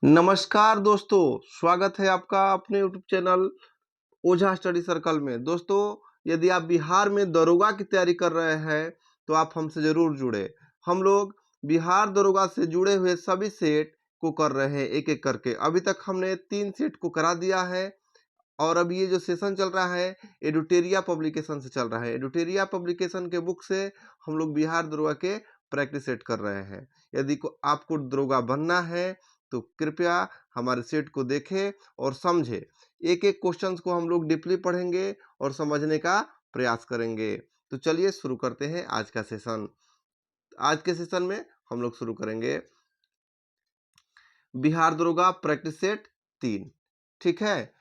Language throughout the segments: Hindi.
नमस्कार दोस्तों, स्वागत है आपका अपने यूट्यूब चैनल ओझा स्टडी सर्कल में। दोस्तों, यदि आप बिहार में दरोगा की तैयारी कर रहे हैं तो आप हमसे ज़रूर जुड़े। हम लोग बिहार दरोगा से जुड़े हुए सभी सेट को कर रहे हैं एक एक करके। अभी तक हमने 3 सेट को करा दिया है और अब ये जो सेशन चल रहा है एडुटेरिया पब्लिकेशन से चल रहा है। एडुटेरिया पब्लिकेशन के बुक से हम लोग बिहार दरोगा के प्रैक्टिस सेट कर रहे हैं। यदि आपको दरोगा बनना है तो कृपया हमारे सेट को देखें और समझें। एक एक क्वेश्चंस को हम लोग डीपली पढ़ेंगे और समझने का प्रयास करेंगे। तो चलिए शुरू करते हैं आज का सेशन। आज के सेशन में हम लोग शुरू करेंगे बिहार दरोगा प्रैक्टिस सेट 3। ठीक है,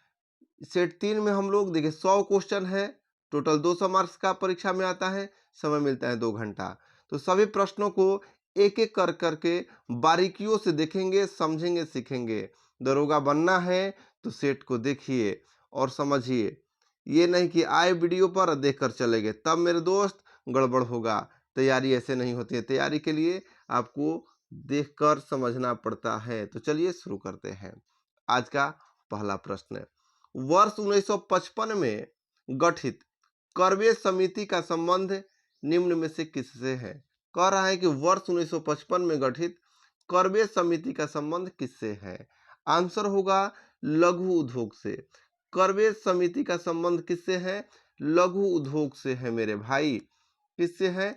सेट 3 में हम लोग देखिए 100 क्वेश्चन है, टोटल 200 मार्क्स का परीक्षा में आता है, समय मिलता है 2 घंटा। तो सभी प्रश्नों को एक एक कर करके बारीकियों से देखेंगे, समझेंगे, सीखेंगे। दरोगा बनना है तो सेट को देखिए और समझिए। ये नहीं कि आए वीडियो पर देख कर चले गए, तब मेरे दोस्त गड़बड़ होगा। तैयारी ऐसे नहीं होती है। तैयारी के लिए आपको देखकर समझना पड़ता है। तो चलिए शुरू करते हैं। आज का पहला प्रश्न है, वर्ष 1955 में गठित करवे समिति का संबंध निम्न में से किससे है? कह रहा है कि वर्ष 1955 में गठित करवे समिति का संबंध किससे है? आंसर होगा लघु उद्योग से। करवे समिति का संबंध किससे है? लघु उद्योग से है मेरे भाई। किससे है?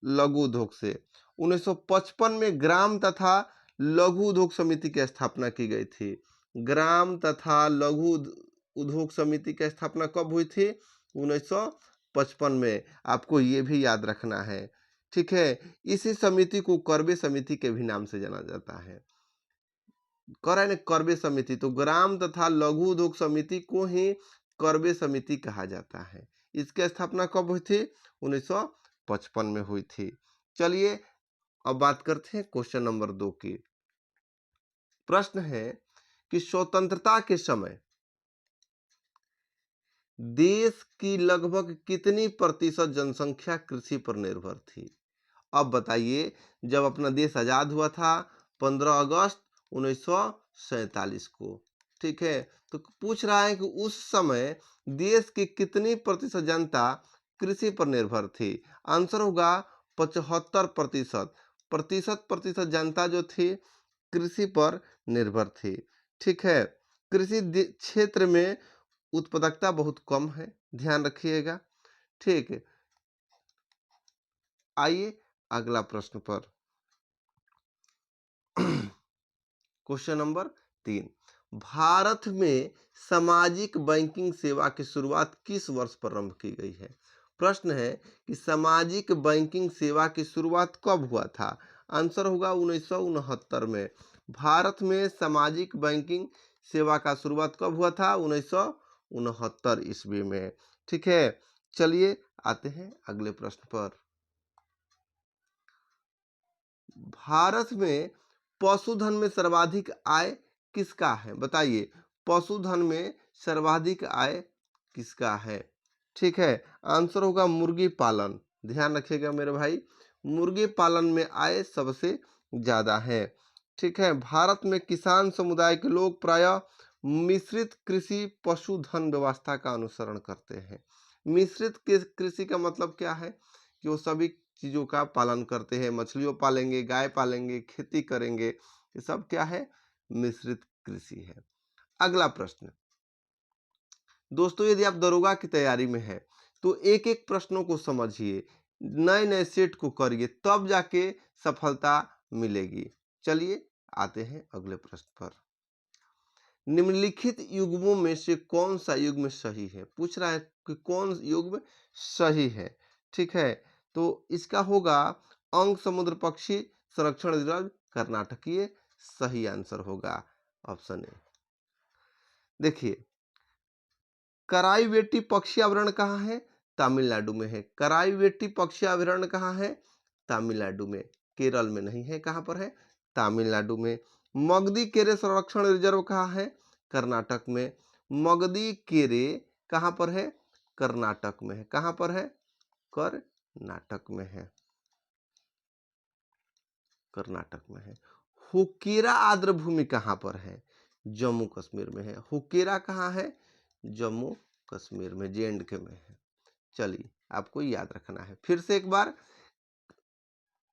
लघु उद्योग से। 1955 में ग्राम तथा लघु उद्योग समिति की स्थापना की गई थी। ग्राम तथा लघु उद्योग समिति की स्थापना कब हुई थी? 1955 में। आपको ये भी याद रखना है। ठीक है, इसी समिति को करवे समिति के भी नाम से जाना जाता है। करवे समिति, तो ग्राम तथा लघु उद्योग समिति को ही करवे समिति कहा जाता है। इसकी स्थापना कब हुई थी? 1955 में हुई थी। चलिए अब बात करते हैं क्वेश्चन नंबर 2 की। प्रश्न है कि स्वतंत्रता के समय देश की लगभग कितनी प्रतिशत जनसंख्या कृषि पर निर्भर थी? अब बताइए, जब अपना देश आजाद हुआ था 15 अगस्त 1947 को। ठीक है, तो पूछ रहा है कि उस समय देश की कितनी प्रतिशत जनता कृषि पर निर्भर थी? आंसर होगा 75%। प्रतिशत जनता जो थी कृषि पर निर्भर थी। ठीक है, कृषि क्षेत्र में उत्पादकता बहुत कम है, ध्यान रखिएगा। ठीक है, आइए अगला प्रश्न पर। क्वेश्चन नंबर 3, भारत में सामाजिक बैंकिंग सेवा की शुरुआत किस वर्ष प्रारंभ की गई है? प्रश्न है कि सामाजिक बैंकिंग सेवा की शुरुआत कब हुआ था? आंसर होगा 1969 में। भारत में सामाजिक बैंकिंग सेवा का शुरुआत कब हुआ था? 1969 ईस्वी में। ठीक है, चलिए आते हैं अगले प्रश्न पर। भारत में पशुधन में सर्वाधिक आय किसका है? बताइए, पशुधन में सर्वाधिक आय किसका है? ठीक है, आंसर होगा मुर्गी पालन। ध्यान रखिएगा मेरे भाई, मुर्गी पालन में आय सबसे ज्यादा है। ठीक है, भारत में किसान समुदाय के लोग प्रायः मिश्रित कृषि पशुधन व्यवस्था का अनुसरण करते हैं। मिश्रित कृषि का मतलब क्या है? कि वो सभी चीज़ों का पालन करते हैं। मछलियों पालेंगे, गाय पालेंगे, खेती करेंगे, ये सब क्या है? मिश्रित कृषि है। अगला प्रश्न, दोस्तों यदि आप दरोगा की तैयारी में है तो एक एक प्रश्नों को समझिए, नए नए सेट को करिए, तब जाके सफलता मिलेगी। चलिए आते हैं अगले प्रश्न पर। निम्नलिखित युग्मों में से कौन सा युग्म सही है? पूछ रहा है कि कौन युग्म सही है। ठीक है, तो इसका होगा अंग समुद्र पक्षी संरक्षण अधिराज्य कर्नाटकीय, सही आंसर होगा ऑप्शन ए। देखिए, कराईवेटी पक्षी अभयारण्य कहाँ है? तमिलनाडु में है। कराईवेटी पक्षी अभयारण्य कहाँ है? तमिलनाडु में, केरल में नहीं है। कहाँ पर है? तमिलनाडु में। मगदी केरे संरक्षण रिजर्व कहाँ है? कर्नाटक में। मगदी केरे कहाँ पर है? कर्नाटक में है। कहाँ पर है? कर्नाटक में है। कर्नाटक में है। हुकेरा आर्द्र भूमि कहाँ पर है? जम्मू कश्मीर में है। हुकेरा कहाँ है? जम्मू कश्मीर में, जे.एंड.के में है। चलिए, आपको याद रखना है। फिर से एक बार,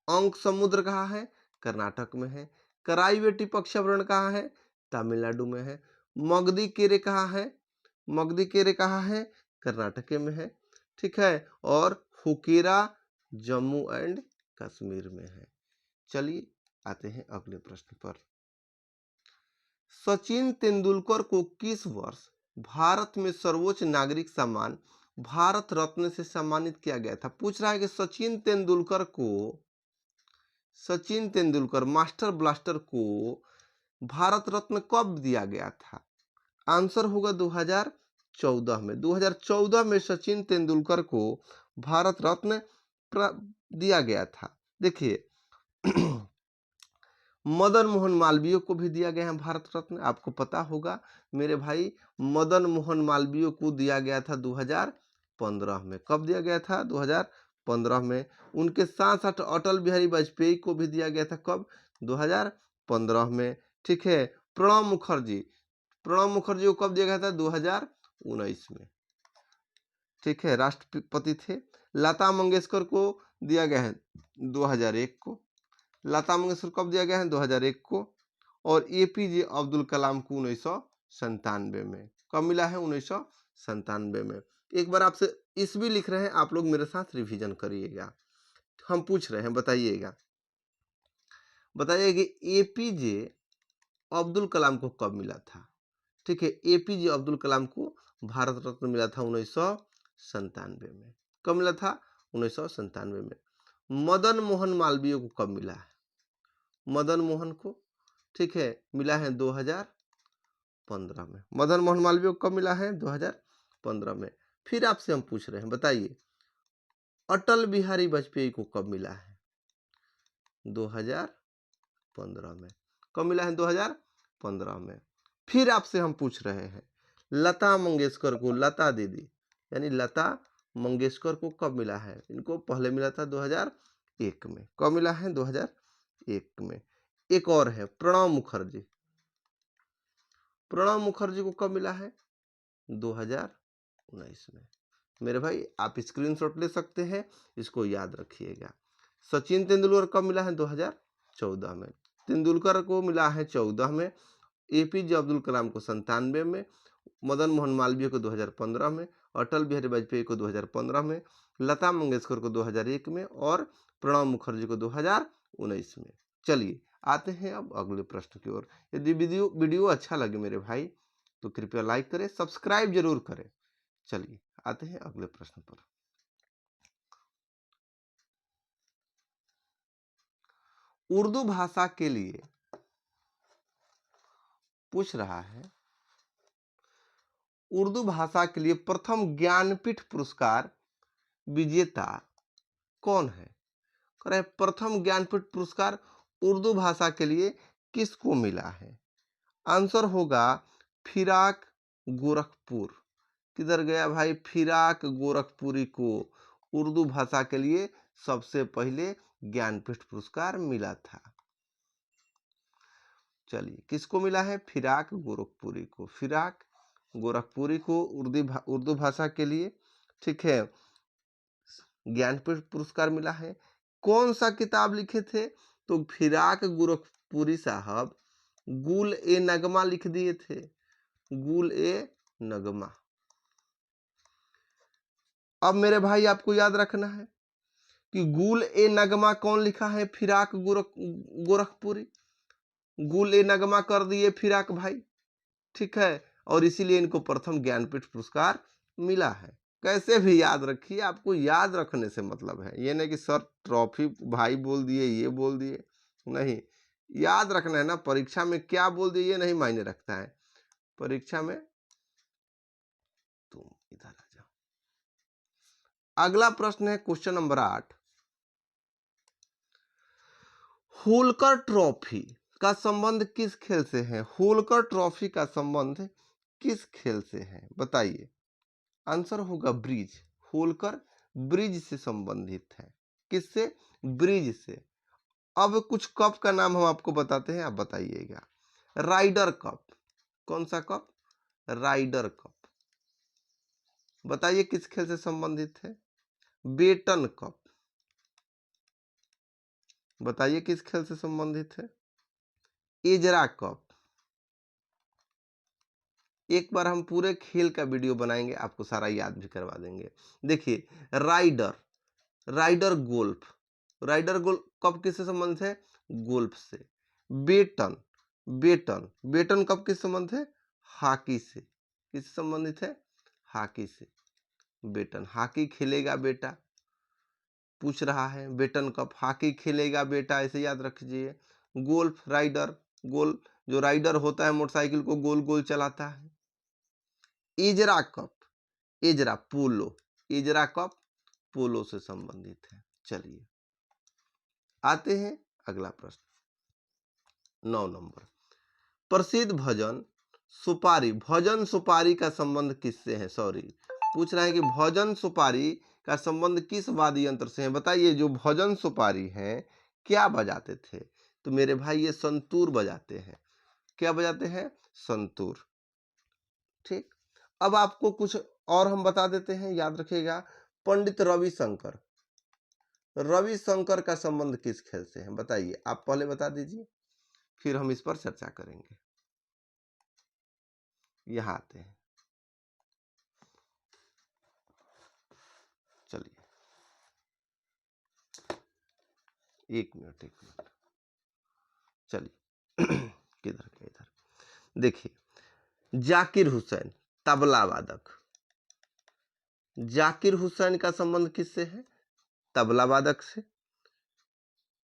अंक समुद्र कहाँ है? कर्नाटक में है। कराईवेटी पक्षावरण कहाँ है? तमिलनाडु में है। मगधी केरे कहाँ है? मगधी केरे कहाँ है? कर्नाटक में है। ठीक है, और हुकेरा जम्मू एंड कश्मीर में है। चलिए आते हैं अगले प्रश्न पर। सचिन तेंदुलकर को किस वर्ष भारत में सर्वोच्च नागरिक सम्मान भारत रत्न से सम्मानित किया गया था? पूछ रहा है कि सचिन तेंदुलकर मास्टर ब्लास्टर को भारत रत्न कब दिया गया था? आंसर होगा 2014 में। 2014 में सचिन तेंदुलकर को भारत रत्न दिया गया था। देखिए मदन मोहन मालवीय को भी दिया गया है भारत रत्न, आपको पता होगा मेरे भाई। मदन मोहन मालवीय को दिया गया था 2015 में। कब दिया गया था? 2015 में। उनके साथ साथ अटल बिहारी वाजपेयी को भी दिया गया था। कब? 2015 में। ठीक है, प्रणब मुखर्जी को कब दिया गया था? 2019 में। ठीक है, राष्ट्रपति थे। लता मंगेशकर को दिया गया है 2001 को। लता मंगेशकर कब दिया गया है? 2001 को। और एपीजे अब्दुल कलाम को 1997 में। कब मिला है? 1997 में। एक बार आपसे ईस्वी लिख रहे हैं, आप लोग मेरे साथ रिवीजन करिएगा। हम पूछ रहे हैं, बताइएगा कि एपीजे अब्दुल कलाम को कब मिला था? ठीक है, एपीजे अब्दुल कलाम को भारत रत्न मिला था 1997 में। कब मिला था? 1997 में। मदन मोहन मालवीय को कब मिला है? मदन मोहन को, ठीक है, मिला है 2015 में। मदन मोहन मालवीय को कब मिला है? 2015 में। फिर आपसे हम पूछ रहे हैं, बताइए अटल बिहारी वाजपेयी को कब मिला है? 2015 में। कब मिला है? 2015 में। फिर आपसे हम पूछ रहे हैं लता मंगेशकर को, लता दीदी यानी लता मंगेशकर को कब मिला है? इनको पहले मिला था 2001 में। कब मिला है? 2001 में। एक और है प्रणब मुखर्जी को कब मिला है? 2019 में। मेरे भाई आप स्क्रीनशॉट ले सकते हैं, इसको याद रखिएगा। सचिन तेंदुलकर कब मिला है? 2014 में। तेंदुलकर को मिला है 14 में। एपीजे अब्दुल कलाम को 97 में। मदन मोहन मालवीय को 2015 में। अटल बिहारी वाजपेयी को 2015 में। लता मंगेशकर को 2001 में और प्रणब मुखर्जी को 2019 में। चलिए आते हैं अब अगले प्रश्न की ओर। यदि वीडियो अच्छा लगे मेरे भाई तो कृपया लाइक करें, सब्सक्राइब जरूर करें। चलिए आते हैं अगले प्रश्न पर। उर्दू भाषा के लिए पूछ रहा है, उर्दू भाषा के लिए प्रथम ज्ञानपीठ पुरस्कार विजेता कौन है? कह रहे प्रथम ज्ञानपीठ पुरस्कार उर्दू भाषा के लिए किसको मिला है? आंसर होगा फिराक गोरखपुर। किधर गया भाई? फिराक गोरखपुरी को उर्दू भाषा के लिए सबसे पहले ज्ञानपीठ पुरस्कार मिला था। चलिए किसको मिला है? फिराक गोरखपुरी को। फिराक गोरखपुरी को उर्दू भाषा के लिए, ठीक है, ज्ञानपीठ पुरस्कार मिला है। कौन सा किताब लिखे थे? तो फिराक गोरखपुरी साहब गुल ए नगमा लिख दिए थे। गुल ए नगमा। अब मेरे भाई आपको याद रखना है कि गुल ए नगमा कौन लिखा है? फिराक गोरखपुरी। गुल ए नगमा कर दिए फिराक भाई, ठीक है, और इसीलिए इनको प्रथम ज्ञानपीठ पुरस्कार मिला है। कैसे भी याद रखिए, आपको याद रखने से मतलब है, ये नहीं कि सर ट्रॉफी भाई बोल दिए, ये बोल दिए, नहीं, याद रखना है ना। परीक्षा में क्या बोल दिए ये नहीं मायने रखता है। परीक्षा में तुम इधर आ जाओ। अगला प्रश्न है क्वेश्चन नंबर 8। होलकर ट्रॉफी का संबंध किस खेल से है? होलकर ट्रॉफी का संबंध किस खेल से है? बताइए। आंसर होगा ब्रिज। होलकर ब्रिज से संबंधित है। किससे? ब्रिज से। अब कुछ कप का नाम हम आपको बताते हैं, आप बताइएगा। राइडर कप, कौन सा कप? Rider cup. बताइए किस खेल से संबंधित है? Beighton cup. बताइए किस खेल से संबंधित है? Ezra cup. एक बार हम पूरे खेल का वीडियो बनाएंगे, आपको सारा याद भी करवा देंगे। देखिए, Ryder, Ryder golf, Ryder golf cup किससे संबंधित है? गोल्फ से। बेटन, बेटन, बेटन कप किस संबंध है? हॉकी से। किससे संबंधित है? हॉकी से। बेटन, हॉकी खेलेगा बेटा, पूछ रहा है। बेटन कप, हॉकी खेलेगा बेटा, ऐसे याद रखिए। गोल्फ, राइडर, गोल, जो राइडर होता है मोटरसाइकिल को गोल गोल चलाता है। एजरा कप, एजरा पोलो, एजरा कप पोलो से संबंधित है। चलिए आते हैं अगला प्रश्न, 9 नंबर। प्रसिद्ध भजन सुपारी, भजन सुपारी का संबंध किससे है? सॉरी, पूछ रहा है कि भजन सुपारी का संबंध किस वाद्य यंत्र से है? बताइए, जो भजन सुपारी है क्या बजाते थे? तो मेरे भाई ये संतूर बजाते हैं। क्या बजाते हैं? संतूर। ठीक, अब आपको कुछ और हम बता देते हैं, याद रखिएगा। पंडित रविशंकर, रविशंकर का संबंध किस खेल से है? बताइए, आप पहले बता दीजिए, फिर हम इस पर चर्चा करेंगे। यहाँ आते हैं, चलिए एक मिनट, चलिए किधर के इधर। देखिए, जाकिर हुसैन तबला वादक, जाकिर हुसैन का संबंध किससे है? तबला वादक से।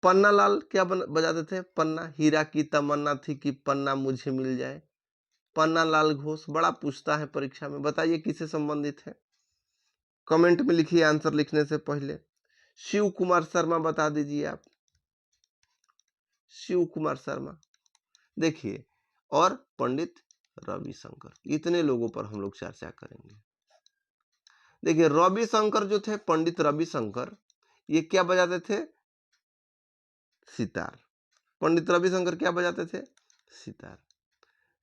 पन्ना लाल क्या बजाते थे? पन्ना, हीरा की तमन्ना थी कि पन्ना मुझे मिल जाए। पन्ना लाल घोष, बड़ा पूछता है परीक्षा में। बताइए किससे संबंधित है? कमेंट में लिखिए आंसर लिखने से पहले। शिव कुमार शर्मा बता दीजिए आप, शिव कुमार शर्मा। देखिए, और पंडित रविशंकर, इतने लोगों पर हम लोग चर्चा करेंगे। देखिए, रविशंकर जो थे, पंडित रविशंकर, ये क्या बजाते थे? सितार। पंडित रविशंकर क्या बजाते थे? सितार।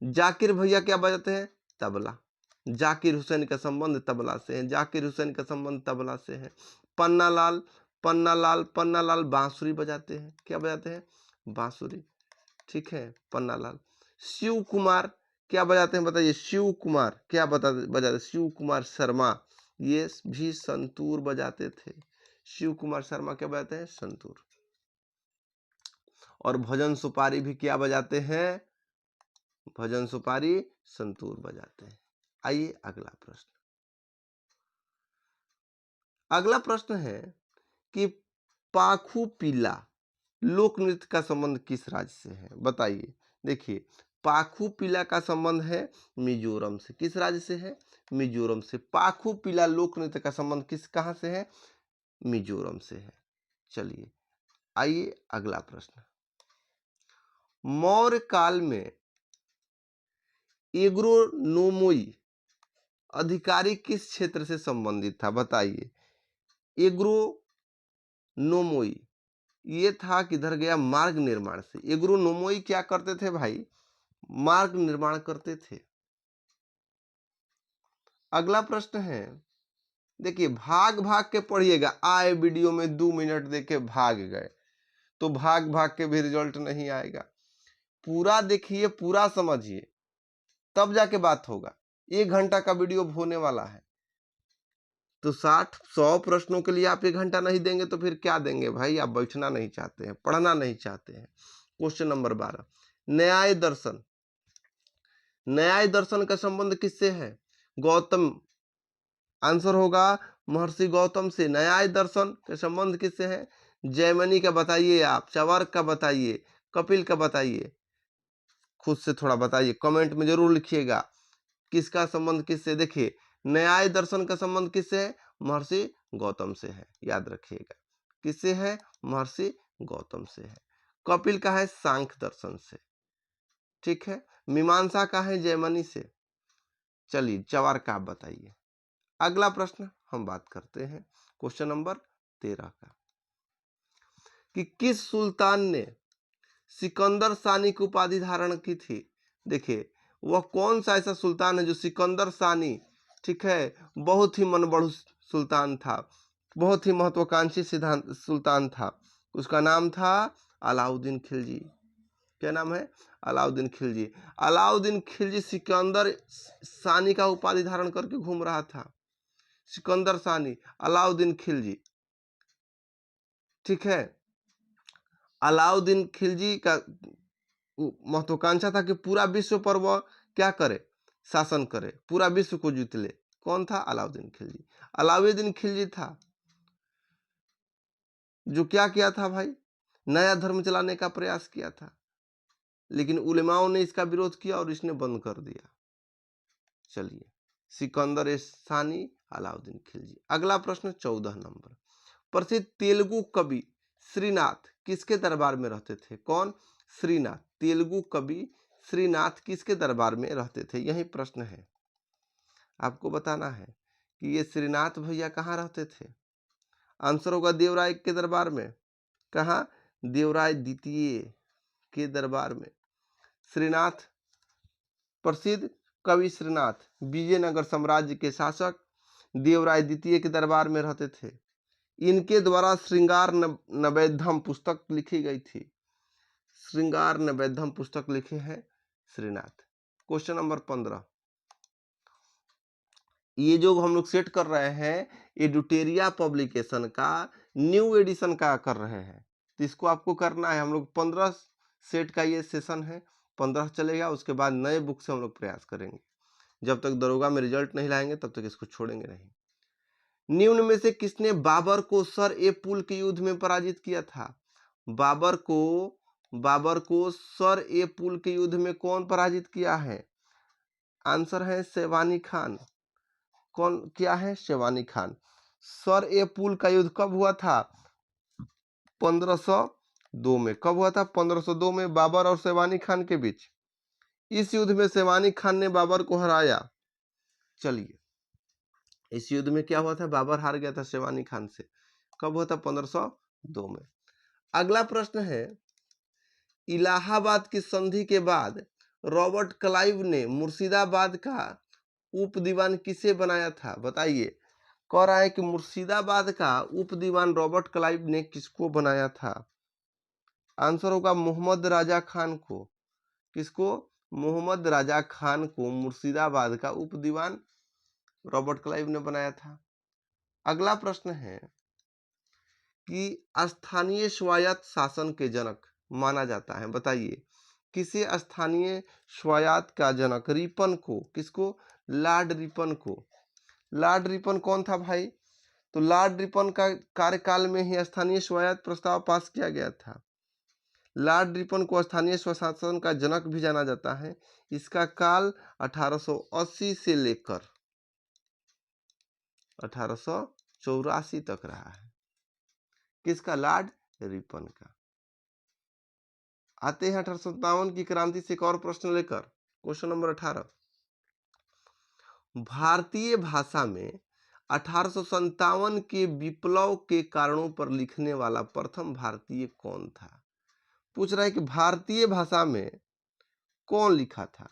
जाकिर भैया क्या बजाते हैं? तबला। जाकिर हुसैन का संबंध तबला से है, जाकिर हुसैन का संबंध तबला से है। पन्ना लाल, पन्ना लाल, पन्ना लाल बांसुरी बजाते हैं। क्या बजाते हैं? बांसुरी। ठीक है, पन्ना लाल। शिव कुमार क्या बजाते हैं? बताइए, शिव कुमार क्या बजाते? शिव कुमार शर्मा, ये भी संतूर बजाते थे। शिव कुमार शर्मा क्या बजाते हैं? संतूर। और भजन सुपारी भी क्या बजाते हैं? भजन सुपारी, संतूर बजाते हैं। आइए अगला प्रश्न, अगला प्रश्न है कि पाखू पीला लोक नृत्य का संबंध किस राज्य से है? बताइए। देखिए, पाखू पीला का संबंध है मिजोरम से। किस राज्य से है? मिजोरम से। पाखू पीला लोक नृत्य का संबंध कहां से है? मिजोरम से है। चलिए आइए अगला प्रश्न, मौर्य काल में एग्रोनोमोई अधिकारी किस क्षेत्र से संबंधित था? बताइए। एग्रोनोमोई ये था, किधर गया? मार्ग निर्माण से। एग्रोनोमोई क्या करते थे भाई? मार्ग निर्माण करते थे। अगला प्रश्न है, देखिए, भाग भाग के पढ़िएगा। आए वीडियो में 2 मिनट देके भाग गए तो भाग भाग के भी रिजल्ट नहीं आएगा। पूरा देखिए, पूरा समझिए, तब जाके बात होगा। 1 घंटा का वीडियो होने वाला है, तो 60-100 प्रश्नों के लिए आप 1 घंटा नहीं देंगे तो फिर क्या देंगे भाई? आप बैठना नहीं चाहते हैं, पढ़ना नहीं चाहते हैं। क्वेश्चन नंबर 12, न्याय दर्शन, न्याय दर्शन का संबंध किससे है? गौतम, आंसर होगा महर्षि गौतम से। न्याय दर्शन का संबंध किससे है? जैमिनी का बताइए, आप चवर्क का बताइए, कपिल का बताइए, खुद से थोड़ा बताइए, कमेंट में जरूर लिखिएगा किसका संबंध किससे। देखिए, न्याय दर्शन का संबंध किससे है? महर्षि गौतम से है, याद रखिएगा। किससे है? महर्षि गौतम से है। कपिल का है सांख्य दर्शन से। ठीक है, मीमांसा का है जैमिनी से। चलिए चवार का आप बताइए। अगला प्रश्न हम बात करते हैं क्वेश्चन नंबर 13 का। कि किस सुल्तान ने सिकंदर सानी की उपाधि धारण की थी। देखिए वह कौन सा ऐसा सुल्तान है जो सिकंदर सानी, ठीक है, बहुत ही मनबड़ू सुल्तान था, बहुत ही महत्वाकांक्षी सिद्धांत सुल्तान था। उसका नाम था अलाउद्दीन खिलजी। क्या नाम है? अलाउद्दीन खिलजी। अलाउद्दीन खिलजी सिकंदर सानी का उपाधि धारण करके घूम रहा था। सिकंदर सानी, अलाउद्दीन खिलजी, ठीक है। अलाउद्दीन खिलजी का महत्वाकांक्षा था कि पूरा विश्व पर वह क्या करे, शासन करे, पूरा विश्व को जीत ले। कौन था? अलाउद्दीन खिलजी। अलाउद्दीन खिलजी था जो क्या किया था भाई, नया धर्म चलाने का प्रयास किया था, लेकिन उलेमाओं ने इसका विरोध किया और इसने बंद कर दिया। चलिए, सिकंदर सानी, अलाउद्दीन खिलजी। अगला प्रश्न 14 नंबर। प्रसिद्ध तेलुगु कवि श्रीनाथ किसके दरबार में रहते थे? कौन? श्रीनाथ। तेलुगु कवि श्रीनाथ किसके दरबार में रहते थे? यही प्रश्न है, आपको बताना है कि ये श्रीनाथ भैया कहाँ रहते थे। आंसर होगा देवराय के दरबार में। कहाँ? देवराय द्वितीय के दरबार में। श्रीनाथ, प्रसिद्ध कवि श्रीनाथ विजयनगर साम्राज्य के शासक देवराय द्वितीय के दरबार में रहते थे। इनके द्वारा श्रृंगार नवैधम पुस्तक लिखी गई थी। श्रृंगार नवैधम पुस्तक लिखे हैं श्रीनाथ। Question number 15। ये जो हम लोग सेट कर रहे हैं एडुटेरिया पब्लिकेशन का न्यू एडिशन का कर रहे हैं, तो इसको आपको करना है। हम लोग 15 सेट का ये सेशन है, 15 चलेगा, उसके बाद नए बुक से हम लोग प्रयास करेंगे। जब तक दरोगा में रिजल्ट नहीं लाएंगे तब तक इसको छोड़ेंगे नहीं। निम्न में से किसने बाबर को सर ए पुल के युद्ध में पराजित किया था? बाबर को सर ए पुल के युद्ध में कौन पराजित किया है? आंसर है शेरवानी खान। कौन किया है? शेरवानी खान। सर ए पुल का युद्ध कब हुआ था? 1502 में। कब हुआ था? 1502 में, बाबर और शेरवानी खान के बीच। इस युद्ध में शेरवानी खान ने बाबर को हराया। चलिए, इस युद्ध में क्या हुआ था? बाबर हार गया था शेरवानी खान से। कब हुआ था? 1502 में। अगला प्रश्न है, इलाहाबाद की संधि के बाद रॉबर्ट क्लाइव ने मुर्शिदाबाद का उप दीवान किसे बनाया था? बताइए। कह रहा है कि मुर्शिदाबाद का उप दीवान रॉबर्ट क्लाइव ने किसको बनाया था? आंसर होगा मोहम्मद राजा खान को। किसको? मोहम्मद राजा खान को मुर्शिदाबाद का उप दीवान रॉबर्ट क्लाइव ने बनाया था। अगला प्रश्न है कि स्थानीय स्वायत्त शासन के जनक माना जाता है। बताइए, किसे स्थानीय स्वायत्त का जनक? रिपन को। किसको? लॉर्ड रिपन को। लॉर्ड रिपन कौन था भाई? तो लॉर्ड रिपन का कार्यकाल में ही स्थानीय स्वायत्त प्रस्ताव पास किया गया था। लॉर्ड रिपन को स्थानीय स्वशासन का जनक भी जाना जाता है। इसका काल 1880 से लेकर 1884 तक रहा है। किसका? लॉर्ड रिपन का। आते हैं 1857 की क्रांति से एक और प्रश्न लेकर। Question number 18। भारतीय भाषा में 1857 के विप्लव के कारणों पर लिखने वाला प्रथम भारतीय कौन था? पूछ रहा है कि भारतीय भाषा में कौन लिखा था?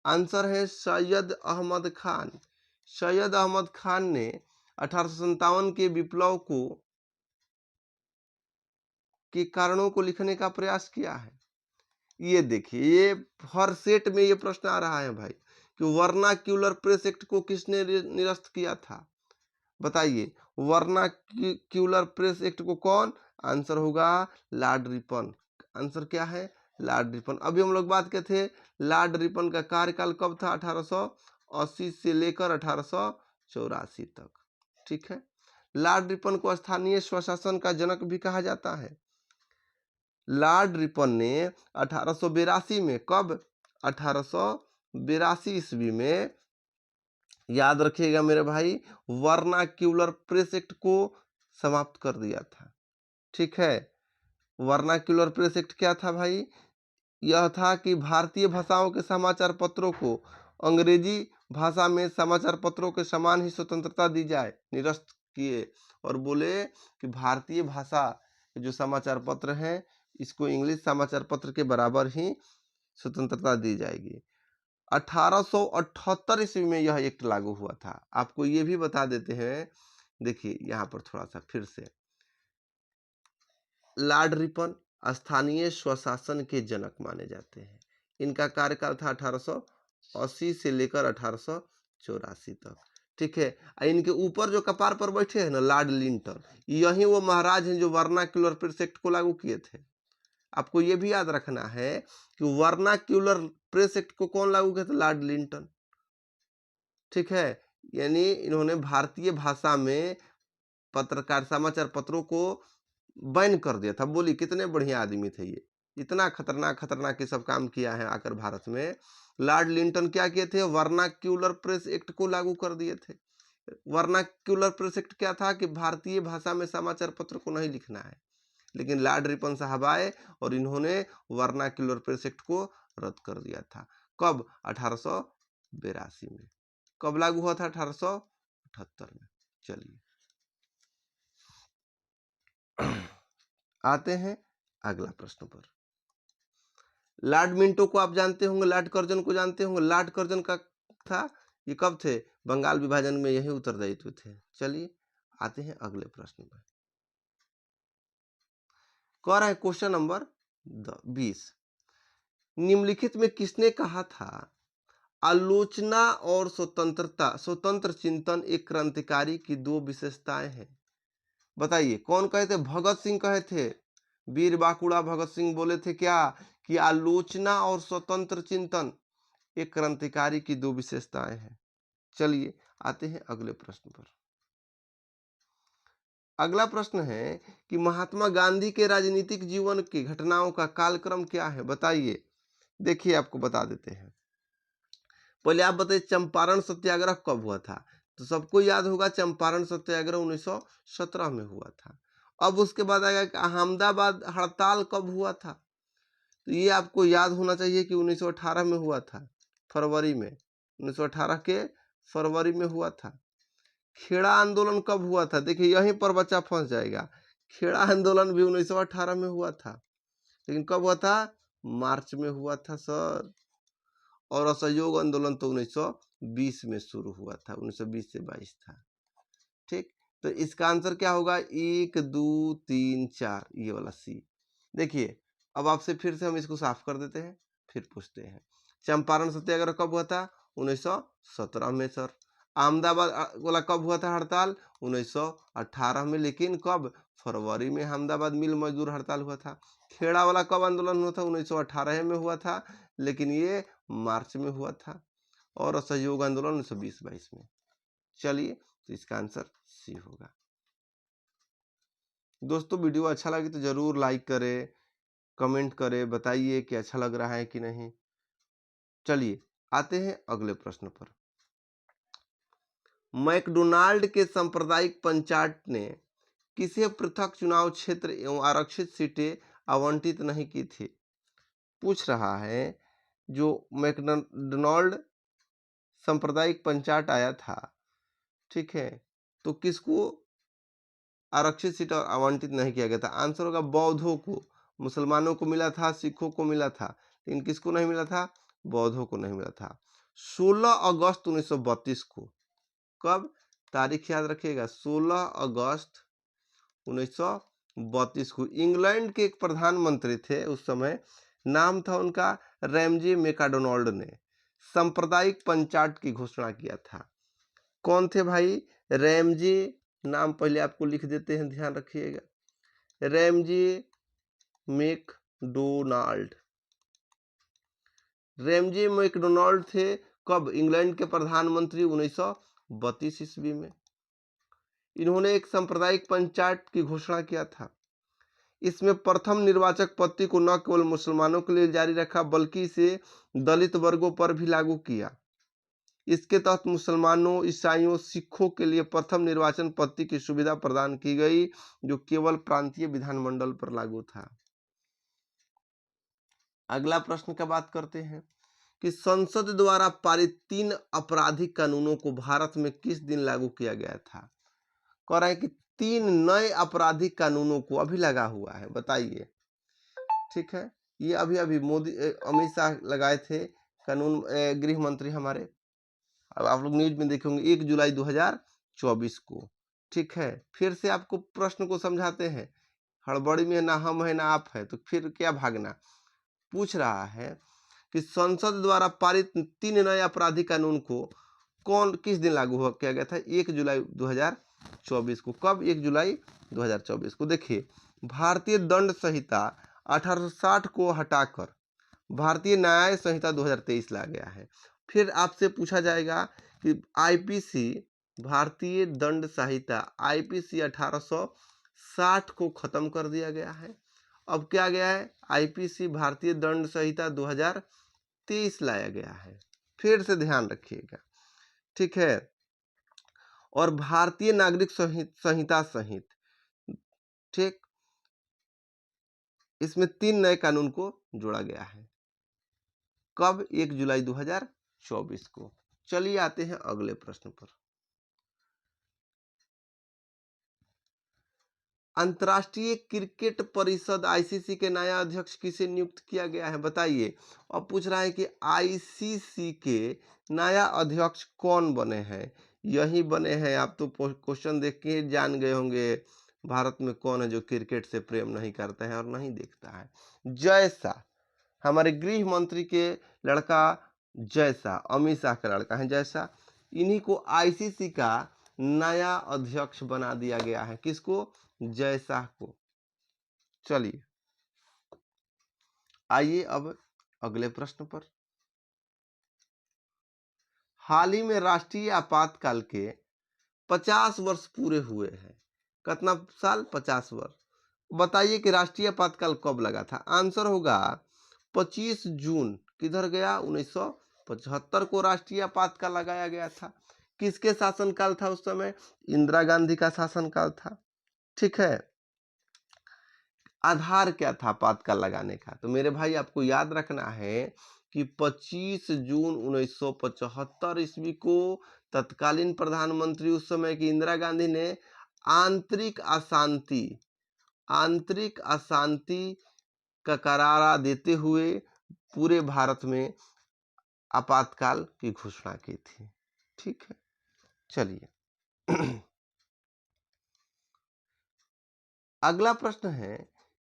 आंसर है सैयद अहमद खान। सैयद अहमद खान ने 1857 के विप्लव के कारणों को लिखने का प्रयास किया है। ये देखिए, ये हर सेट में ये प्रश्न आ रहा है भाई कि वर्नाक्यूलर प्रेस एक्ट को किसने निरस्त किया था? बताइए, वर्नाक्यूलर प्रेस एक्ट को कौन? आंसर होगा लॉर्ड रिपन। आंसर क्या है? Lord Ripon. अभी हम लोग बात करते थे लॉर्ड रिपन का कार्यकाल कब था? 1880 से लेकर 1884 तक। ठीक है। लॉर्ड रिपन को स्थानीय स्वशासन का जनक भी कहा जाता है। लॉर्ड रिपन ने 1882 में, कब? 1882 ईस्वी में, याद रखिएगा मेरे भाई, वर्नाक्यूलर प्रेस एक्ट को समाप्त कर दिया था। ठीक है। वर्नाक्यूलर प्रेस एक्ट क्या था भाई? यह था कि भारतीय भाषाओं के समाचार पत्रों को अंग्रेजी भाषा में समाचार पत्रों के समान ही स्वतंत्रता दी जाए। निरस्त किए और बोले कि भारतीय भाषा जो समाचार पत्र हैं इसको इंग्लिश समाचार पत्र के बराबर ही स्वतंत्रता दी जाएगी। 1878 ईस्वी में यह एक्ट लागू हुआ था। आपको ये भी बता देते हैं, देखिए यहाँ पर थोड़ा सा फिर से, लॉर्ड रिपन स्थानीय स्वशासन के जनक माने जाते हैं। इनका कार्यकाल था 1880 से लेकर 1884 तक। ठीक है, इनके ऊपर जो कपार पर बैठे हैं ना लॉर्ड लिंटन, यही वो महाराज हैं जो वर्नाक्युलर प्रेस एक्ट को लागू किए थे। आपको ये भी याद रखना है कि वर्नाक्युलर प्रेस एक्ट को कौन लागू किया था? Lord Linton. ठीक है, यानी इन्होंने भारतीय भाषा में पत्रकार समाचार पत्रों को बैन कर दिया था। बोली कितने बढ़िया आदमी थे ये, इतना खतरनाक खतरनाक ये सब काम किया है आकर भारत में। लॉर्ड लिंटन क्या किए थे? वर्नाक्युलर प्रेस एक्ट को लागू कर दिए थे। वर्नाक्युलर प्रेस एक्ट क्या था कि भारतीय भाषा में समाचार पत्र को नहीं लिखना है, लेकिन लॉर्ड रिपन साहब आए और इन्होंने वर्नाक्युलर प्रेस एक्ट को रद्द कर दिया था। कब? 1882 में। कब लागू हुआ था? 1878 में। चलिए आते हैं अगला प्रश्न पर। लॉर्ड मिंटो को आप जानते होंगे, लॉर्ड कर्जन को जानते होंगे। लॉर्ड कर्जन का था, ये कब थे? बंगाल विभाजन में यही उत्तरदायित्व थे। चलिए आते हैं अगले प्रश्न पर। कह रहा है क्वेश्चन नंबर 20, निम्नलिखित में किसने कहा था आलोचना और स्वतंत्र चिंतन एक क्रांतिकारी की दो विशेषताएं हैं? बताइए कौन कहे थे? भगत सिंह कहे थे। वीर बांकुड़ा भगत सिंह बोले थे क्या कि आलोचना और स्वतंत्र चिंतन एक क्रांतिकारी की दो विशेषताएं हैं। चलिए आते हैं अगले प्रश्न पर। अगला प्रश्न है कि महात्मा गांधी के राजनीतिक जीवन की घटनाओं का कालक्रम क्या है? बताइए। देखिए आपको बता देते हैं। पहले आप बताइए चंपारण सत्याग्रह कब हुआ था? तो सबको याद होगा चंपारण सत्याग्रह 1917 में हुआ था। अब उसके बाद आएगा कि अहमदाबाद हड़ताल कब हुआ था? तो ये आपको याद होना चाहिए कि 1918 में हुआ था, फरवरी में। 1918 के फरवरी में हुआ था। खेड़ा आंदोलन कब हुआ था? देखिए यहीं पर बच्चा फंस जाएगा। खेड़ा आंदोलन भी 1918 में हुआ था, लेकिन कब हुआ था? मार्च में हुआ था सर। और असहयोग आंदोलन तो 1920 में शुरू हुआ था, 1920 से 22 था। ठीक, तो इसका आंसर क्या होगा? 1 2 3 4, ये वाला सी। देखिए अब आपसे फिर से हम इसको साफ कर देते हैं, फिर पूछते हैं। चंपारण सत्याग्रह कब हुआ था? 1917 में सर। अहमदाबाद वाला कब हुआ था हड़ताल? 1918 में, लेकिन कब? फरवरी में अहमदाबाद मिल मजदूर हड़ताल हुआ था। खेड़ा वाला कब आंदोलन हुआ था? 1918 में हुआ था, लेकिन ये मार्च में हुआ था। और असहयोग आंदोलन 1920-22 में। चलिए तो इसका आंसर सी होगा। दोस्तों वीडियो अच्छा लगे तो जरूर लाइक करें, कमेंट करें, बताइए कि अच्छा लग रहा है कि नहीं। चलिए आते हैं अगले प्रश्न पर। मैकडोनाल्ड के सांप्रदायिक पंचायत ने किसे पृथक चुनाव क्षेत्र एवं आरक्षित सीटें आवंटित नहीं की थी? पूछ रहा है जो मैकडोनाल्ड सांप्रदायिक पंचायत आया था, ठीक है, तो किसको आरक्षित सीट आवंटित नहीं किया गया था? आंसर होगा बौद्धों को। मुसलमानों को मिला था, सिखों को मिला था, लेकिन किसको नहीं मिला था? बौद्धों को नहीं मिला था। 16 अगस्त 1932 को। कब? तारीख याद रखिएगा, 16 अगस्त 1932 को। इंग्लैंड के एक प्रधानमंत्री थे उस समय, नाम था उनका रैमजे मैकडोनाल्ड ने सांप्रदायिक पंचायत की घोषणा किया था। कौन थे भाई? रैमजे, नाम पहले आपको लिख देते हैं, ध्यान रखिएगा। Ramsay McDonald. रैमजे मैकडोनाल्ड थे कब? इंग्लैंड के प्रधानमंत्री 1932 ईस्वी में। इन्होंने एक सांप्रदायिक पंचायत की घोषणा किया था। इसमें प्रथम निर्वाचक पद्धति को न केवल मुसलमानों के लिए जारी रखा, बल्कि इसे दलित वर्गों पर भी लागू किया। इसके तहत मुसलमानों, ईसाइयों, सिखों के लिए प्रथम निर्वाचन पद्धति की सुविधा प्रदान की गई, जो केवल प्रांतीय विधानमंडल पर लागू था। अगला प्रश्न का बात करते हैं कि संसद द्वारा पारित 3 आपराधिक कानूनों को भारत में किस दिन लागू किया गया था? कह रहा है कि 3 नए आपराधिक कानूनों को अभी लगा हुआ है, बताइए। ठीक है, ये अभी अभी अमित शाह लगाए थे कानून, गृह मंत्री हमारे। अब आप लोग न्यूज में देखे होंगे 1 जुलाई 2024 को। ठीक है, फिर से आपको प्रश्न को समझाते हैं, हड़बड़ी में ना हम है ना आप है, तो फिर क्या भागना। पूछ रहा है कि संसद द्वारा पारित 3 नए आपराधिक कानून को किस दिन लागू किया गया था? 1 जुलाई 2024 को। कब? 1 जुलाई 2024 को। देखिए, भारतीय दंड संहिता 1860 को हटाकर भारतीय न्याय संहिता 2023 लाया गया है। फिर आपसे पूछा जाएगा कि आईपीसी, भारतीय दंड संहिता आईपीसी 1860 को खत्म कर दिया गया है। अब क्या गया है? आईपीसी, भारतीय दंड संहिता 2023 लाया गया है। फिर से ध्यान रखिएगा, ठीक है। और भारतीय नागरिक संहिता सहित, ठीक, इसमें 3 नए कानून को जोड़ा गया है। कब? 1 जुलाई 2024 को। चलिए आते हैं अगले प्रश्न पर। अंतर्राष्ट्रीय क्रिकेट परिषद आईसीसी के नया अध्यक्ष किसे नियुक्त किया गया है? बताइए। अब पूछ रहा है कि आईसीसी के नया अध्यक्ष कौन बने हैं? यही बने हैं, आप तो क्वेश्चन देख के जान गए होंगे भारत में कौन है जो क्रिकेट से प्रेम नहीं करता है और नहीं देखता है। जय शाह, हमारे गृह मंत्री के लड़का जय शाह, अमित शाह का लड़का है जय शाह। इन्हीं को आईसीसी का नया अध्यक्ष बना दिया गया है। किसको? जय शाह को। चलिए आइए अब अगले प्रश्न पर। हाल ही में राष्ट्रीय आपातकाल के 50 वर्ष पूरे हुए हैं। कितना साल? 50 वर्ष। बताइए कि राष्ट्रीय आपातकाल कब लगा था? आंसर होगा 25 जून। किधर गया? 1975 को राष्ट्रीय आपातकाल लगाया गया था। किसके शासनकाल था उस समय? इंदिरा गांधी का शासनकाल था। ठीक है। आधार क्या था आपातकाल लगाने का? तो मेरे भाई आपको याद रखना है कि 25 जून 1975 ईस्वी को तत्कालीन प्रधानमंत्री उस समय की इंदिरा गांधी ने आंतरिक अशांति का करारा देते हुए पूरे भारत में आपातकाल की घोषणा की थी। ठीक है, चलिए अगला प्रश्न है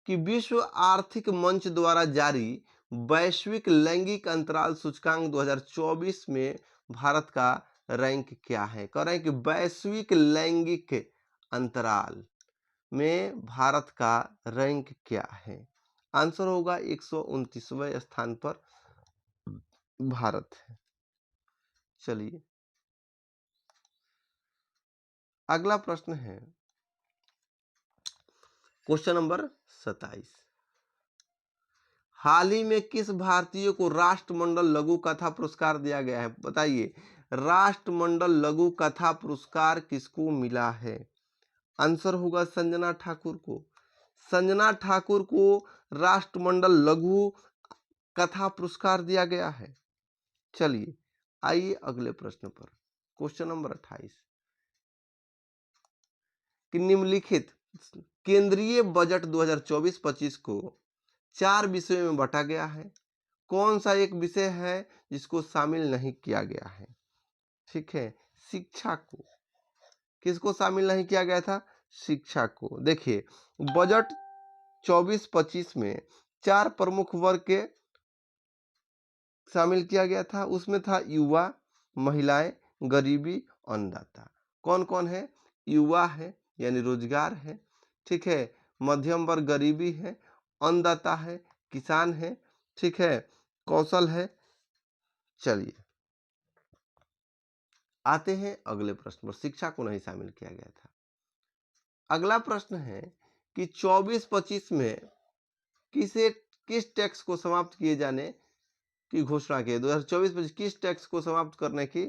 कि विश्व आर्थिक मंच द्वारा जारी वैश्विक लैंगिक अंतराल सूचकांक 2024 में भारत का रैंक क्या है? कह रहे हैं कि वैश्विक लैंगिक अंतराल में भारत का रैंक क्या है? आंसर होगा 129वें स्थान पर भारत है। चलिए अगला प्रश्न है क्वेश्चन नंबर 27। हाल ही में किस भारतीय को राष्ट्रमंडल लघु कथा पुरस्कार दिया गया है? बताइए, राष्ट्रमंडल लघु कथा पुरस्कार किसको मिला है? आंसर होगा संजना ठाकुर को। संजना ठाकुर को राष्ट्रमंडल लघु कथा पुरस्कार दिया गया है। चलिए आइए अगले प्रश्न पर, क्वेश्चन नंबर 28 कि निम्नलिखित केंद्रीय बजट 2024-25 को 4 विषयों में बांटा गया है। कौन सा एक विषय है जिसको शामिल नहीं किया गया है? ठीक है, शिक्षा को। किसको शामिल नहीं किया गया था? शिक्षा को। देखिए, बजट 24-25 में 4 प्रमुख वर्ग के शामिल किया गया था। उसमें था युवा, महिलाएं, गरीबी, अन्नदाता। कौन कौन है? युवा है यानी रोजगार है, ठीक है, मध्यम वर्ग गरीबी है, अन्नदाता है, किसान है, ठीक है, कौशल है। चलिए आते हैं अगले प्रश्न पर। शिक्षा को नहीं शामिल किया गया था। अगला प्रश्न है कि 24-25 में किस टैक्स को समाप्त किए जाने की घोषणा की? 2024-25 किस टैक्स को समाप्त करने की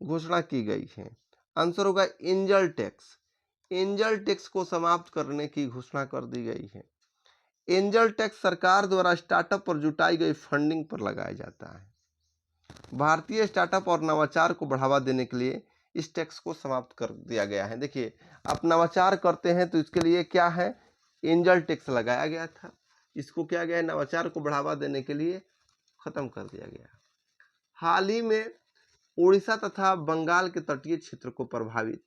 घोषणा की गई है? आंसर होगा एंजल टैक्स। एंजल टैक्स को समाप्त करने की घोषणा कर दी गई है। एंजल टैक्स सरकार द्वारा स्टार्टअप पर जुटाई गई फंडिंग पर लगाया जाता है। भारतीय स्टार्टअप और नवाचार को बढ़ावा देने के लिए इस टैक्स को समाप्त कर दिया गया है। देखिए, आप नवाचार करते हैं तो इसके लिए क्या है, एंजल टैक्स लगाया गया था, इसको क्या गया, नवाचार को बढ़ावा देने के लिए खत्म कर दिया गया। हाल ही में उड़ीसा तथा बंगाल के तटीय क्षेत्र को प्रभावित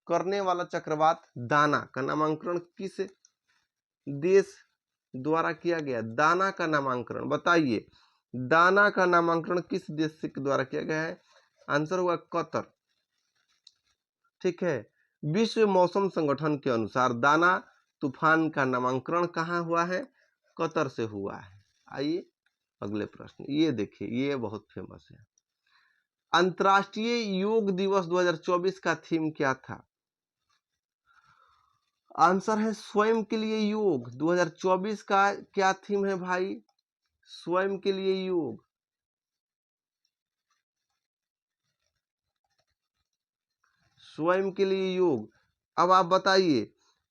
करने वाला चक्रवात दाना का नामांकन किस देश द्वारा किया गया? दाना का नामांकन बताइए, दाना का नामांकन किस देश के द्वारा किया गया है? आंसर होगा कतर। ठीक है, विश्व मौसम संगठन के अनुसार दाना तूफान का नामांकन कहाँ हुआ है? कतर से हुआ है। आइए अगले प्रश्न, ये देखिए, ये बहुत फेमस है। अंतर्राष्ट्रीय योग दिवस 2024 का थीम क्या था? आंसर है स्वयं के लिए योग। 2024 का क्या थीम है भाई? स्वयं के लिए योग। स्वयं के लिए योग। अब आप बताइए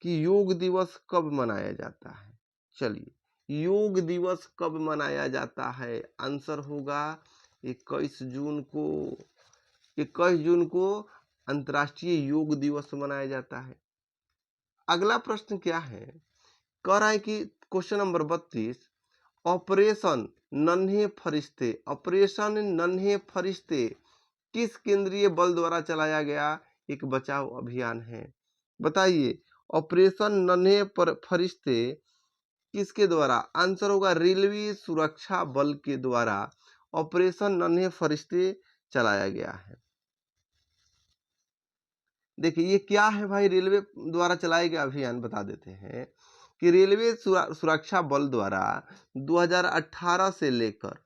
कि योग दिवस कब मनाया जाता है? चलिए, योग दिवस कब मनाया जाता है? आंसर होगा 21 जून को। 21 जून को अंतर्राष्ट्रीय योग दिवस मनाया जाता है। अगला प्रश्न क्या है, कह रहा है कि क्वेश्चन नंबर 32, ऑपरेशन नन्हे फरिश्ते, ऑपरेशन नन्हे फरिश्ते किस केंद्रीय बल द्वारा चलाया गया एक बचाव अभियान है? बताइए, ऑपरेशन नन्हे फरिश्ते किसके द्वारा? आंसर होगा रेलवे सुरक्षा बल के द्वारा ऑपरेशन नन्हे फरिश्ते चलाया गया है। देखिए, ये क्या है भाई? रेलवे द्वारा चलाया गया अभियान बता देते हैं कि रेलवे सुरक्षा बल द्वारा 2018 से लेकर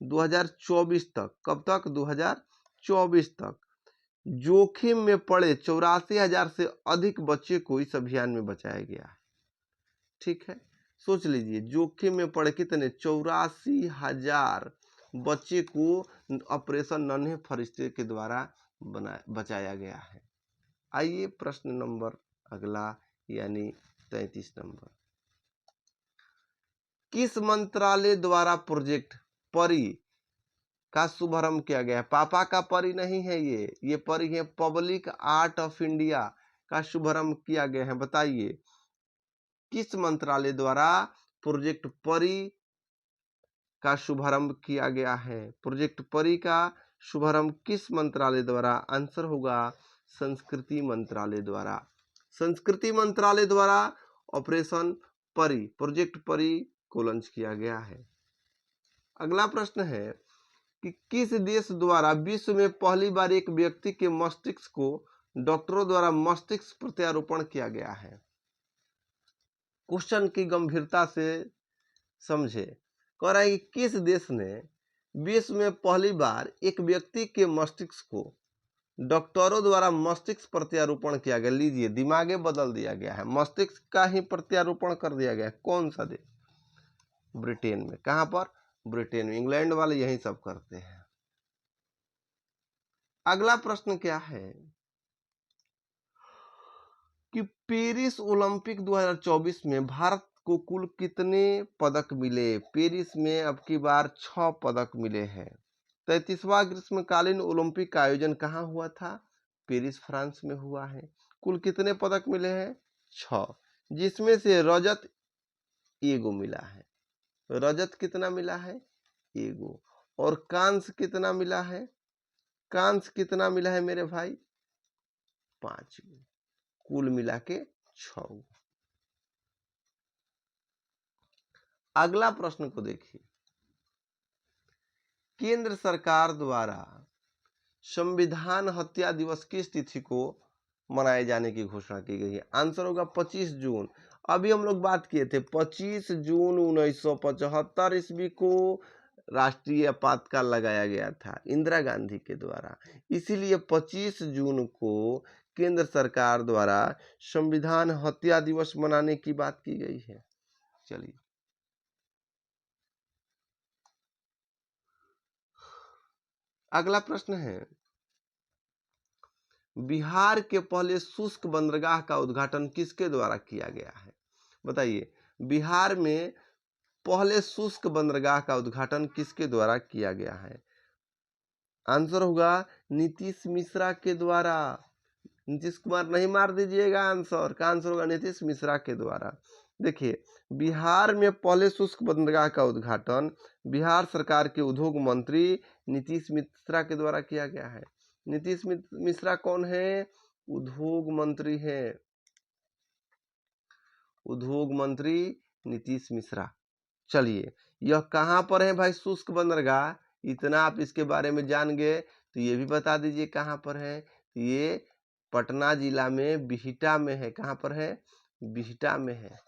2024 तक, कब तक? 2024 तक जोखिम में पड़े 84,000 से अधिक बच्चे को इस अभियान में बचाया गया है। ठीक है, सोच लीजिए, जोखिम में पड़े कितने? 84,000 बच्चे को ऑपरेशन नन्हे फरिश्ते के द्वारा बचाया गया है। आइए प्रश्न नंबर अगला, यानी 33 नंबर, किस मंत्रालय द्वारा प्रोजेक्ट परी का शुभारंभ किया गया? पापा का परी नहीं है, ये परी है पब्लिक आर्ट ऑफ इंडिया का शुभारंभ किया गया है। बताइए, किस मंत्रालय द्वारा प्रोजेक्ट परी का शुभारंभ किया गया है? प्रोजेक्ट परी का शुभारंभ किस मंत्रालय द्वारा? आंसर होगा संस्कृति मंत्रालय द्वारा। संस्कृति मंत्रालय द्वारा ऑपरेशन परी, प्रोजेक्ट परी को लॉन्च किया गया है। अगला प्रश्न है कि किस देश द्वारा विश्व में पहली बार एक व्यक्ति के मस्तिष्क को डॉक्टरों द्वारा मस्तिष्क प्रत्यारोपण किया गया है? क्वेश्चन की गंभीरता से समझे। कह रहा है कि किस देश ने विश्व में पहली बार एक व्यक्ति के मस्तिष्क को डॉक्टरों द्वारा मस्तिष्क प्रत्यारोपण किया गया? लीजिए, दिमागे बदल दिया गया है, मस्तिष्क का ही प्रत्यारोपण कर दिया गया। कौन सा देश? ब्रिटेन में। कहां पर? ब्रिटेन में। इंग्लैंड वाले यही सब करते हैं। अगला प्रश्न क्या है कि पेरिस ओलंपिक 2024 में भारत को कुल कितने पदक मिले? पेरिस में अब की बार 6 पदक मिले हैं। 33वां ग्रीष्मकालीन ओलंपिक का आयोजन कहाँ हुआ था? पेरिस, फ्रांस में हुआ है। कुल कितने पदक मिले हैं? 6, जिसमें से रजत एगो मिला है। रजत कितना मिला है? एगो। और कांस्य कितना मिला है? कांस्य कितना मिला है मेरे भाई? 5। कुल मिला के 6। अगला प्रश्न को देखिए, केंद्र सरकार द्वारा संविधान हत्या दिवस किस तिथि को मनाए जाने की घोषणा की गई है? आंसर होगा 25 जून। अभी हम लोग बात किए थे 25 जून 1975 ईस्वी को राष्ट्रीय आपातकाल लगाया गया था इंदिरा गांधी के द्वारा, इसीलिए 25 जून को केंद्र सरकार द्वारा संविधान हत्या दिवस मनाने की बात की गई है। चलिए, अगला प्रश्न है, बिहार के पहले शुष्क बंदरगाह का उद्घाटन किसके द्वारा किया गया है? बताइए, बिहार में पहले शुष्क बंदरगाह का उद्घाटन किसके द्वारा किया गया है? आंसर होगा नीतीश मिश्रा के द्वारा। नीतीश कुमार नहीं मार दीजिएगा आंसर का, आंसर होगा नीतीश मिश्रा के द्वारा। देखिए, बिहार में पहले शुष्क बंदरगाह का उद्घाटन बिहार सरकार के उद्योग मंत्री नीतीश मिश्रा के द्वारा किया गया है। नीतीश मिश्रा कौन है? उद्योग मंत्री है, उद्योग मंत्री नीतीश मिश्रा। चलिए, यह कहाँ पर है भाई शुष्क बंदरगाह? इतना आप इसके बारे में जान गए तो ये भी बता दीजिए कहाँ पर है। ये पटना जिला में बिहटा में है। कहाँ पर है? बिहटा में है।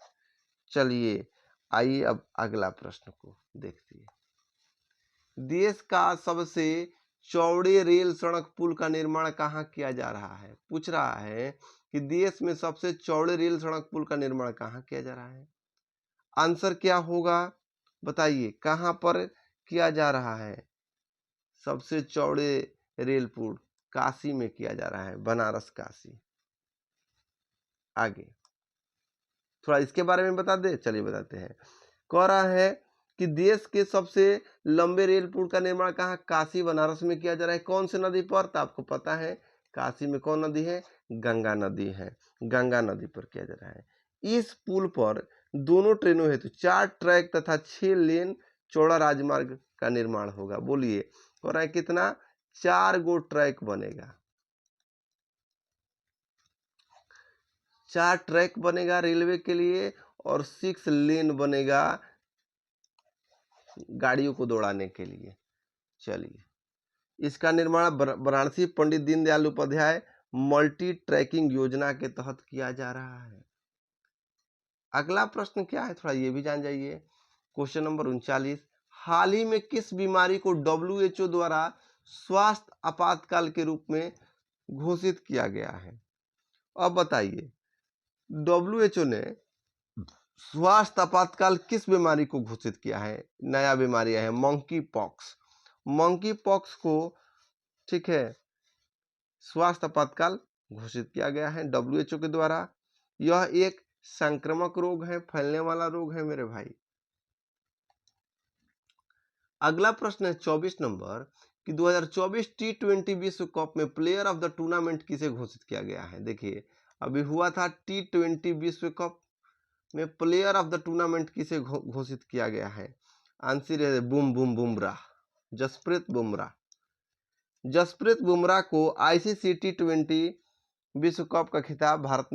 चलिए, आइए अब अगला प्रश्न को देखते हैं। देश का सबसे चौड़े रेल सड़क पुल का निर्माण कहाँ किया जा रहा है? पूछ रहा है कि देश में सबसे चौड़े रेल सड़क पुल का निर्माण कहाँ किया जा रहा है। आंसर क्या होगा बताइए, कहाँ पर किया जा रहा है? सबसे चौड़े रेल पुल काशी में किया जा रहा है, बनारस काशी। आगे थोड़ा इसके बारे में बता दे। चलिए बताते हैं। कह रहा है कि देश के सबसे लंबे रेल पुल का निर्माण कहाँ? काशी बनारस में किया जा रहा है। कौन सी नदी पर? तो आपको पता है काशी में कौन नदी है? गंगा नदी है। गंगा नदी पर किया जा रहा है। इस पुल पर दोनों ट्रेनों हेतु 4 ट्रैक तथा 6 लेन चौड़ा राजमार्ग का निर्माण होगा। बोलिए, कह रहा है कितना? 4 गो ट्रैक बनेगा, 4 ट्रैक बनेगा रेलवे के लिए और 6 लेन बनेगा गाड़ियों को दौड़ाने के लिए। चलिए, इसका निर्माण वाराणसी पंडित दीनदयाल उपाध्याय मल्टी ट्रैकिंग योजना के तहत किया जा रहा है। अगला प्रश्न क्या है, थोड़ा ये भी जान जाइए। क्वेश्चन नंबर 39, हाल ही में किस बीमारी को WHO द्वारा स्वास्थ्य आपातकाल के रूप में घोषित किया गया है? अब बताइए, WHO ने स्वास्थ्य आपातकाल किस बीमारी को घोषित किया है? नया बीमारी है मंकी पॉक्स। मंकी पॉक्स को, ठीक है, स्वास्थ्य आपातकाल घोषित किया गया है WHO के द्वारा। यह एक संक्रामक रोग है, फैलने वाला रोग है मेरे भाई। अगला प्रश्न है 24 नंबर कि 2024 T20 विश्व कप में प्लेयर ऑफ द टूर्नामेंट किसे घोषित किया गया है? देखिए, अभी हुआ था T20 विश्व कप में प्लेयर ऑफ द टूर्नामेंट किसे घोषित किया गया है? आंसर है बुम बुम बुमराह, जसप्रीत बुमराह। जसप्रीत बुमराह को ICC T20 विश्व कप का खिताब भारत,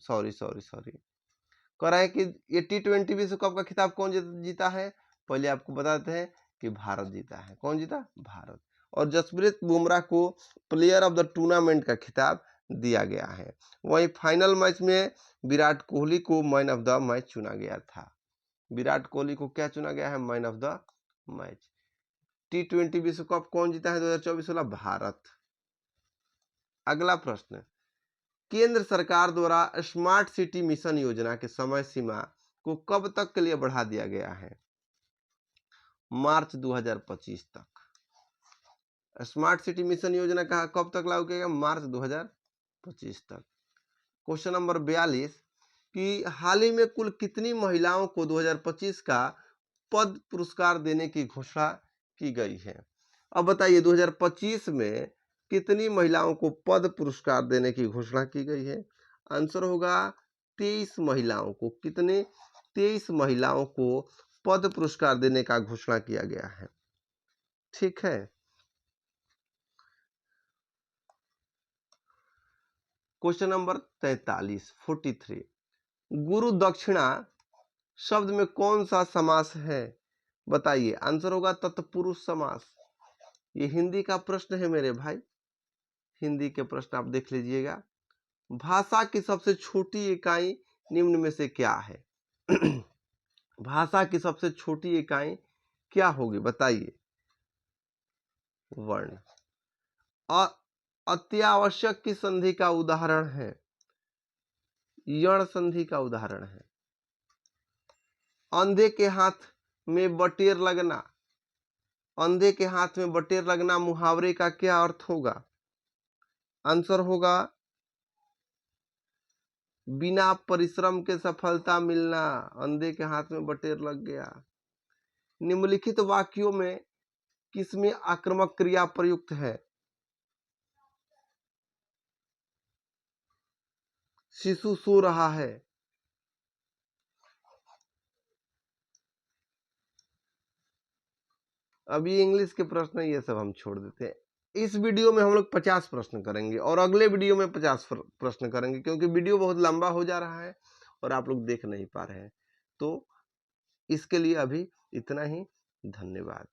सॉरी कह रहा है कि ये T20 विश्व कप का खिताब कौन जीता है? पहले आपको बताते हैं कि भारत जीता है। कौन जीता? भारत। और जसप्रीत बुमराह को प्लेयर ऑफ द टूर्नामेंट का खिताब दिया गया है। वहीं फाइनल मैच में विराट कोहली को मैन ऑफ द मैच चुना गया था। विराट कोहली को क्या चुना गया है? Man of the match. T20 विश्व कप कौन जीता है 2024 वाला? भारत। अगला प्रश्न, केंद्र सरकार द्वारा स्मार्ट सिटी मिशन योजना के समय सीमा को कब तक के लिए बढ़ा दिया गया है? मार्च 2025 तक। स्मार्ट सिटी मिशन योजना का कब तक लागू किया गया? मार्च 2025 तक। क्वेश्चन नंबर 42 कि हाल ही में कुल कितनी महिलाओं को 2025 का पद्म पुरस्कार देने की घोषणा की गई है? अब बताइए 2025 में कितनी महिलाओं को पद्म पुरस्कार देने की घोषणा की गई है? आंसर होगा 23 महिलाओं को। कितने? 23 महिलाओं को पद्म पुरस्कार देने का घोषणा किया गया है। ठीक है। क्वेश्चन नंबर 43 गुरु दक्षिणा शब्द में कौन सा समास है? बताइए। आंसर होगा तत्पुरुष समास। ये हिंदी का प्रश्न है मेरे भाई, हिंदी के प्रश्न आप देख लीजिएगा। भाषा की सबसे छोटी इकाई निम्न में से क्या है? भाषा की सबसे छोटी इकाई क्या होगी? बताइए। वर्ण। अत्यावश्यक की संधि का उदाहरण है? यण संधि का उदाहरण है। अंधे के हाथ में बटेर लगना, अंधे के हाथ में बटेर लगना मुहावरे का क्या अर्थ होगा? आंसर होगा बिना परिश्रम के सफलता मिलना। अंधे के हाथ में बटेर लग गया। निम्नलिखित वाक्यों में किसमें आक्रामक क्रिया प्रयुक्त है? शिशु सो रहा है। अब ये इंग्लिश के प्रश्न ये सब हम छोड़ देते हैं। इस वीडियो में हम लोग 50 प्रश्न करेंगे और अगले वीडियो में 50 प्रश्न करेंगे, क्योंकि वीडियो बहुत लंबा हो जा रहा है और आप लोग देख नहीं पा रहे हैं। तो इसके लिए अभी इतना ही। धन्यवाद।